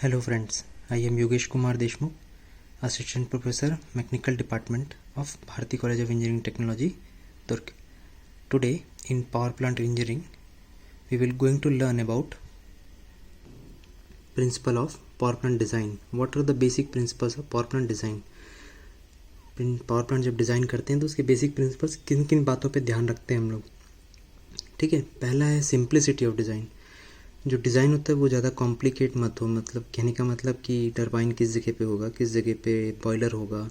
Hello friends, I am Yogesh Kumar Deshmukh, Assistant Professor, Mechanical Department of Bharati College of Engineering Technology, Durg. Today in Power Plant Engineering, we will going to learn about principle of power plant design. What are the basic principles of power plant design? Power plant जब design करते हैं तो उसके basic principles किन किन बातों पे ध्यान रखते हैं हम लोग. ठीक है, पहला है सिंप्लिसिटी ऑफ डिज़ाइन. जो डिज़ाइन होता है वो ज़्यादा कॉम्प्लिकेट मत हो. मतलब कहने का मतलब कि टरबाइन किस जगह पे होगा, किस जगह पे बॉयलर होगा,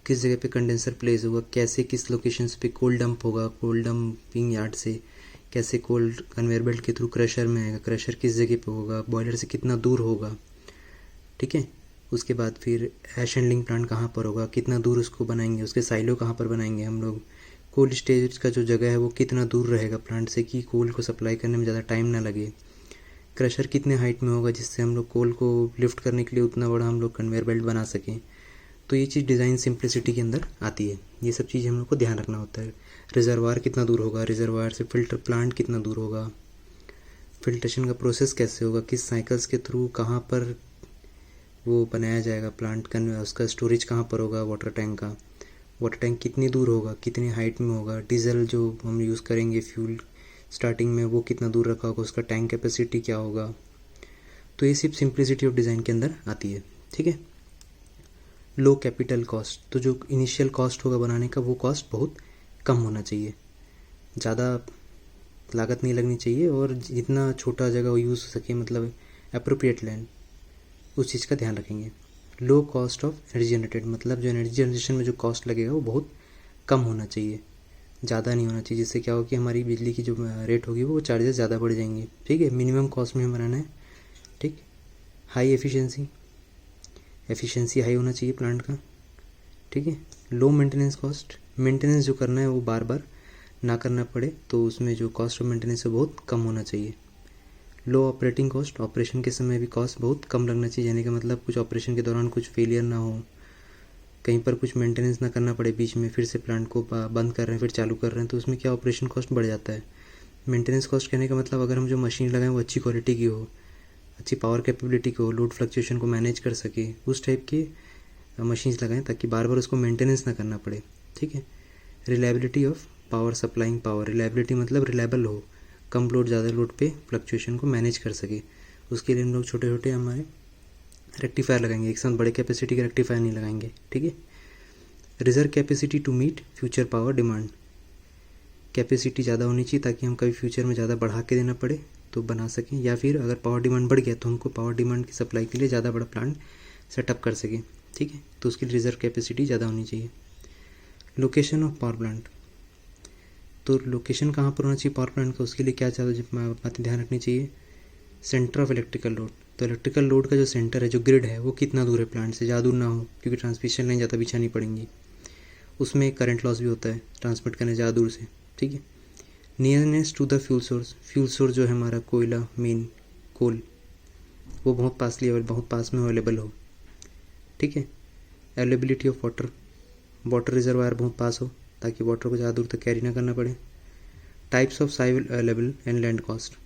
किस जगह पे कंडेंसर प्लेस होगा, कैसे किस लोकेशंस पे कोल डंप होगा, कोल डंपिंग यार्ड से कैसे कोल कन्वेयर बेल्ट के थ्रू क्रशर में आएगा, क्रशर किस जगह पे होगा, बॉयलर से कितना दूर होगा. ठीक है, उसके बाद फिर ऐश हैंडलिंग प्लांट कहाँ पर होगा, कितना दूर उसको बनाएंगे, उसके साइलो कहाँ पर बनाएंगे हम लोग, कोल्ड स्टोरेज का जो जगह है वो कितना दूर रहेगा प्लांट से कि कोल को सप्लाई करने में ज़्यादा टाइम ना लगे, क्रशर कितने हाइट में होगा जिससे हम लोग कोल को लिफ्ट करने के लिए उतना बड़ा हम लोग कन्वेयर बेल्ट बना सकें. तो ये चीज़ डिज़ाइन सिंप्लिसिटी के अंदर आती है. ये सब चीज़ हम लोग को ध्यान रखना होता है. रिजर्वायर कितना दूर होगा, रिजर्वायर से फिल्टर प्लांट कितना दूर होगा, फिल्ट्रेशन का प्रोसेस कैसे होगा, किस साइकिल्स के थ्रू कहाँ पर वो बनाया जाएगा प्लांट का, उसका स्टोरेज कहाँ पर होगा, वाटर टैंक कितनी दूर होगा, कितनी हाइट में होगा, डीजल जो हम यूज़ करेंगे फ्यूल स्टार्टिंग में वो कितना दूर रखा होगा, उसका टैंक कैपेसिटी क्या होगा. तो ये सिर्फ सिंप्लिसिटी ऑफ डिज़ाइन के अंदर आती है. ठीक है, लो कैपिटल कॉस्ट. तो जो इनिशियल कॉस्ट होगा बनाने का वो कॉस्ट बहुत कम होना चाहिए, ज़्यादा लागत नहीं लगनी चाहिए और जितना छोटा जगह यूज़ हो सके, मतलब अप्रोप्रिएट लैंड, उस चीज़ का ध्यान रखेंगे. Low cost of energy generated. मतलब जो एनर्जी जनरेशन में जो कॉस्ट लगेगा वो बहुत कम होना चाहिए, ज़्यादा नहीं होना चाहिए, जिससे क्या होगा कि हमारी बिजली की जो रेट होगी वो चार्जेस ज़्यादा बढ़ जाएंगे. ठीक है, मिनिमम कॉस्ट में हम बनाना है. ठीक, हाई एफिशिएंसी हाई होना चाहिए प्लांट का. ठीक है, लो मेंटेनेंस कॉस्ट. मेंटेनेंस जो करना है वो बार बार ना करना पड़े, तो उसमें जो कॉस्ट ऑफ मेंटेनेंस है बहुत कम होना चाहिए. लो ऑपरेटिंग कॉस्ट. ऑपरेशन के समय भी कॉस्ट बहुत कम लगना चाहिए, यानी कि मतलब कुछ ऑपरेशन के दौरान कुछ फेलियर ना हो, कहीं पर कुछ मेंटेनेंस ना करना पड़े, बीच में फिर से प्लांट को बंद कर रहे हैं फिर चालू कर रहे हैं, तो उसमें क्या ऑपरेशन कॉस्ट बढ़ जाता है. मेंटेनेंस कॉस्ट कहने का मतलब अगर हम जो मशीन लगाएं वो अच्छी क्वालिटी की हो, अच्छी पावर कैपेबिलिटी की हो, लोड फ्लक्चुएशन को मैनेज कर सके, उस टाइप की मशीन्स लगाएं ताकि बार बार उसको मेंटेनेंस ना करना पड़े. ठीक है, reliability of power supplying power. Reliability मतलब रिलायबल हो, कम लोड ज़्यादा लोड पे फ्लक्चुएशन को मैनेज कर सके. उसके लिए हम लोग छोटे छोटे हमारे रेक्टिफायर लगाएंगे, एक साथ बड़े कैपेसिटी के रेक्टिफायर नहीं लगाएंगे. ठीक है, reserve capacity to meet future power demand. Capacity ज़्यादा होनी चाहिए ताकि हम कभी फ्यूचर में ज़्यादा बढ़ा के देना पड़े तो बना सकें, या फिर अगर पावर डिमांड बढ़ गया तो हमको पावर डिमांड की सप्लाई के लिए ज़्यादा बड़ा प्लांट सेटअप कर सकें. ठीक है, तो उसकी रिजर्व कैपेसिटी ज़्यादा होनी चाहिए. Location of power plant. तो लोकेशन कहाँ पर होना चाहिए पावर प्लांट का, उसके लिए क्या बातें ध्यान रखनी चाहिए. Centre of electrical load. तो इलेक्ट्रिकल लोड का जो सेंटर है, जो ग्रिड है, वो कितना दूर है प्लांट से, ज़्यादा दूर ना हो क्योंकि ट्रांसमिशन लाइन ज़्यादा बिछानी पड़ेंगी, उसमें करंट लॉस भी होता है ट्रांसमिट करने ज़्यादा दूर से. ठीक है, nearness to the fuel source. Fuel source जो है हमारा कोयला, मेन कोल, वो बहुत पास में अवेलेबल हो. ठीक है, availability of water. Water reservoir बहुत पास हो ताकि वाटर को ज़्यादा दूर तक कैरी ना करना पड़े. Types of soil available and land cost.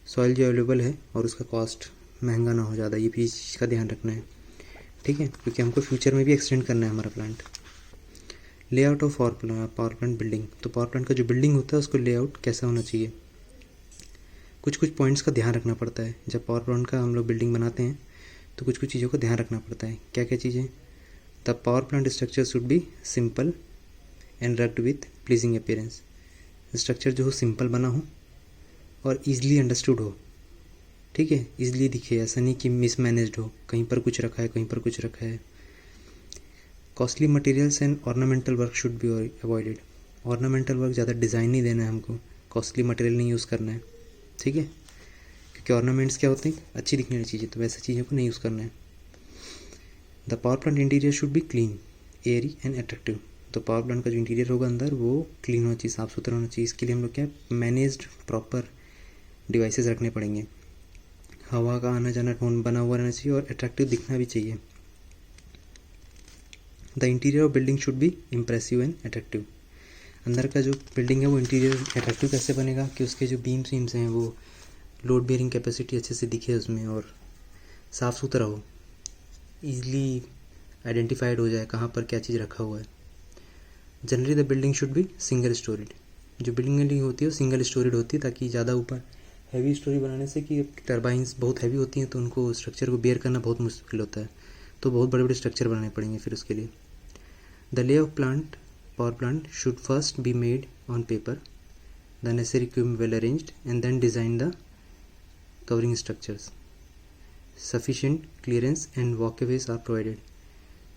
Soil जो अवेलेबल है और उसका कॉस्ट महंगा ना हो ज़्यादा, ये भी चीज़ का ध्यान रखना है. ठीक है, क्योंकि हमको फ्यूचर में भी एक्सटेंड करना है हमारा plant. Layout of power plant building. तो पावर प्लांट का जो बिल्डिंग होता है उसको लेआउट कैसा होना चाहिए, कुछ पॉइंट्स का ध्यान रखना पड़ता है. जब पावर प्लांट का हम लोग बिल्डिंग बनाते हैं तो कुछ चीज़ों का ध्यान रखना पड़ता है. क्या क्या चीज़ें. The power plant structure should be simple and rugged with pleasing appearance. Structure जो हो सिंपल बना हो और ईजिली अंडरस्टूड हो. ठीक है, ईजिली दिखे, ऐसा नहीं कि मिसमैनेज्ड हो, कहीं पर कुछ रखा है कहीं पर कुछ रखा है. Costly materials and ornamental work should be avoided. Ornamental work ज़्यादा डिज़ाइन नहीं देना है हमको, कॉस्टली मटेरियल नहीं यूज़ करना है. ठीक है, क्योंकि ऑर्नामेंट्स क्या होते हैं, अच्छी दिखने वाली चीज़ें, तो वैसे चीज़ों को नहीं यूज़ करना है. The power plant interior should be clean, Airy and attractive. तो पावर प्लांट का जो इंटीरियर होगा अंदर वो क्लीन होना चाहिए, साफ़ सुथरा होना चाहिए. इसके लिए हम लोग क्या मैनेज्ड प्रॉपर डिवाइसेस रखने पड़ेंगे. हवा का आना जाना बना हुआ रहना चाहिए और अट्रैक्टिव दिखना भी चाहिए. The interior of building should be impressive and attractive. अंदर का जो बिल्डिंग है वो इंटीरियर अट्रैक्टिव कैसे बनेगा कि उसके जो बीम्स हैं वो लोड बेयरिंग कैपेसिटी अच्छे से दिखे उसमें, और साफ़ सुथरा हो, ईजिली आइडेंटिफाइड हो जाए कहाँ पर क्या चीज़ रखा हुआ है। Generally the building should be single storeyed, जो बिल्डिंग होती है वो सिंगल स्टोरीड होती है, ताकि ज़्यादा ऊपर हैवी स्टोरी बनाने से कि टर्बाइंस बहुत हैवी होती हैं तो उनको स्ट्रक्चर को बेयर करना बहुत मुश्किल होता है, तो बहुत बड़े बड़े स्ट्रक्चर बनाने पड़ेंगे फिर उसके लिए। The lay of power plant should first be made on paper, the necessary equipment well arranged and then design the covering structures. Sufficient clearance and walkways are provided,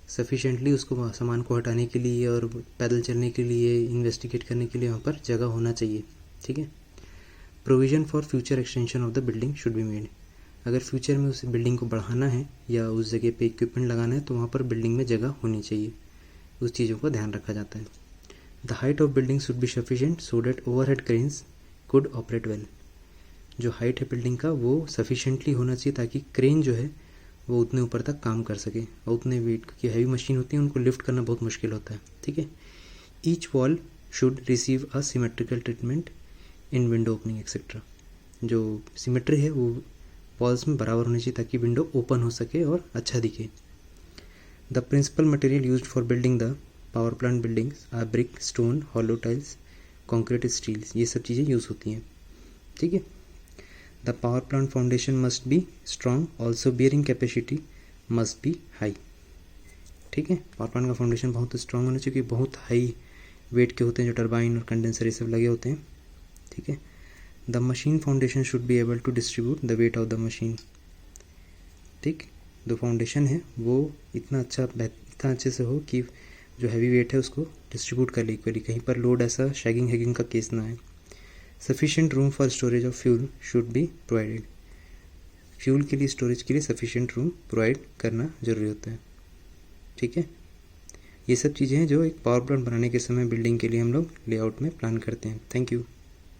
sufficiently उसको सामान को हटाने के लिए और पैदल चलने के लिए, इन्वेस्टिगेट करने के लिए वहाँ पर जगह होना चाहिए, ठीक है। Provision for future extension of the building should be made, अगर फ्यूचर में उस बिल्डिंग को बढ़ाना है या उस जगह पे इक्विपमेंट लगाना है तो वहाँ पर बिल्डिंग में जगह होनी चाहिए, उस चीज़ों का ध्यान रखा जाता है। The height of building should be sufficient so that overhead cranes could operate well, जो हाइट है बिल्डिंग का वो सफिशिएंटली होना चाहिए ताकि क्रेन जो है वो उतने ऊपर तक काम कर सके, और उतने वेट, क्योंकि हैवी मशीन होती है उनको लिफ्ट करना बहुत मुश्किल होता है, ठीक है। Each wall should receive a symmetrical treatment in window opening etcetera, जो सिमेट्री है वो वॉल्स में बराबर होनी चाहिए ताकि विंडो ओपन हो सके और अच्छा दिखे। The principal material used for building the power plant buildings are brick, stone, hollow tiles, concrete, steels, ये सब चीज़ें यूज़ होती हैं, ठीक है। The power plant foundation must be strong, also bearing capacity must be high, ठीक है। Power plant का फाउंडेशन बहुत स्ट्रॉन्ग होना चाहिए, क्योंकि बहुत हाई वेट के होते हैं जो टरबाइन और कंडेंसर ये सब लगे होते हैं, ठीक है। The machine foundation should be able to distribute the weight of the machine, ठीक। जो फाउंडेशन है वो इतना अच्छे से हो कि जो हैवी वेट है उसको डिस्ट्रीब्यूट कर ले इक्वली, कहीं पर लोड ऐसा शैगिंग हैगिंग का केस ना आए। Sufficient room for storage of fuel should be provided, fuel के लिए स्टोरेज के लिए सफिशिएंट रूम प्रोवाइड करना ज़रूरी होता है, ठीक है। ये सब चीज़ें हैं जो एक पावर प्लांट बनाने के समय बिल्डिंग के लिए हम लोग लेआउट में प्लान करते हैं। Thank you.